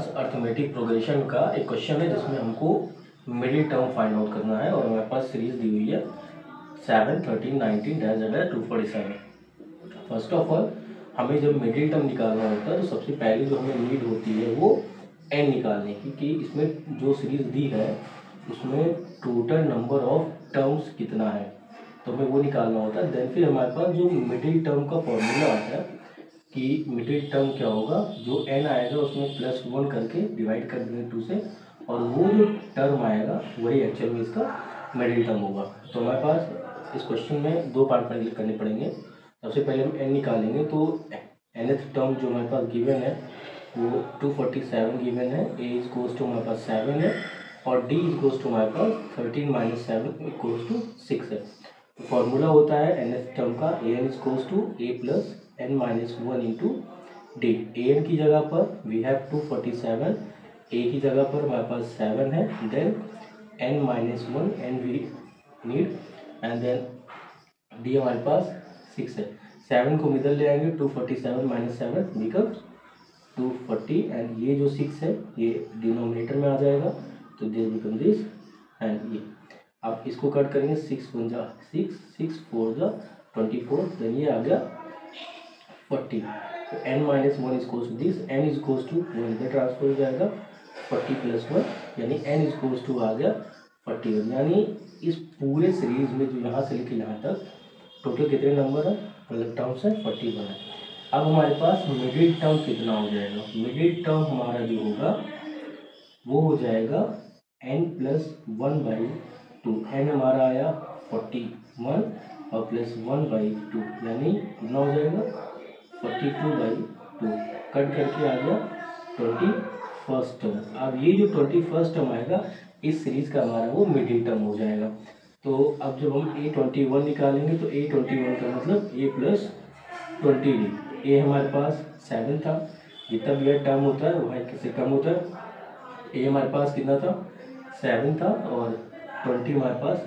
पास arithmetic progression का एक question है जिसमें हमको मिडिल टर्म फाइंड आउट करना है और हमारे पास सीरीज दी हुई है 7, 13, 19 dash dash 247। First of all हमें जब मिडिल टर्म निकालना होता है तो सबसे पहले जो हमें नीड होती है वो n निकालने की, कि इसमें जो सीरीज दी है उसमें टोटल नंबर ऑफ टर्म्स कितना है, तो हमें वो निकालना होता है। देन फिर हमारे पास जो मिडिल टर्म का फॉर्मूला आता है कि मिडिल टर्म क्या होगा, जो n आएगा उसमें +1 करके डिवाइड कर देंगे 2 से, और वो जो टर्म आएगा वही एक्चुअल में इसका मिडिल टर्म होगा। तो हमारे पास इस क्वेश्चन में दो पार्ट करने पड़ेंगे। सबसे पहले हम n निकालेंगे, तो nth टर्म जो हमारे पास गिवन है वो 247 गिवन है, a इज इक्वल्स टू हमारे पास 7 है और d इज इक्वल्स टू हमारे पास 13 - 7 इक्वल्स टू 6 है। फॉर्मूला होता है nth टर्म का an is equals to a plus n minus 1 into D. an की जगह पर वी हैव 247, a की जगह पर हमारे पास 7 है, then n minus 1 n we need, and then D हमारे पास 6 है। 7 को इधर ले आएंगे, 247 माइनस 7 बिकम्स 240, एंड ये जो 6 है ये डिनोमिनेटर में आ जाएगा, तो दिस बिकम दिस, एंड ये आप इसको कट करेंगे, 6 1 जा 6, 6 4 जा 24, देन ये आ गया 40। तो n minus 1 is this, n is equals to 1 इधर ट्रांसफर हो जाएगा, 40 + 1 यानी n इज इक्वल्स टू आ गया 41। यानी इस पूरे सीरीज में जो यहाँ से लेके यहाँ तक टोटल कितने नंबर है, मतलब टर्म्स है 41 है। अब हमारे पास मिडिल टर्म कितना हो जाएगा, मिडिल टर्म हमारा जो होगा वो हो जाएगा n + 1/2। n हमारा आया 41 और +1/2 यानी कितना हो जाएगा 42/2, कट करके आ गया 21st टर्म। अब ये जो 21st टर्म आएगा इस सीरीज का हमारा वो मिडिल टर्म हो जाएगा। तो अब जब हम a21 निकालेंगे तो a21 का मतलब a + 20d। a हमारे पास 7 था, जितना भी टर्म होता है वह किससे कम होता है। a हमारे पास कितना था 7 था और 20 हमारे पास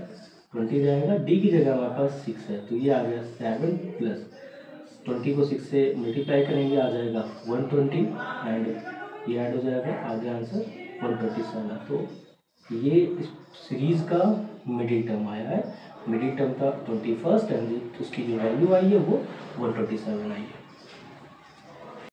20 जाएगा, d की जगह हमारे पास 6 है, तो ये आ गया 7 + 20 को 6 से मल्टीप्लाई करेंगे आ जाएगा 120, एंड ये ऐड हो जाएगा, आ गया आंसर 127। तो ये इस सीरीज़ का मिडिल टर्म आया है। मिडिल टर्म था 21st एंड उसकी जो वैल्यू आई है वो 127 आई है।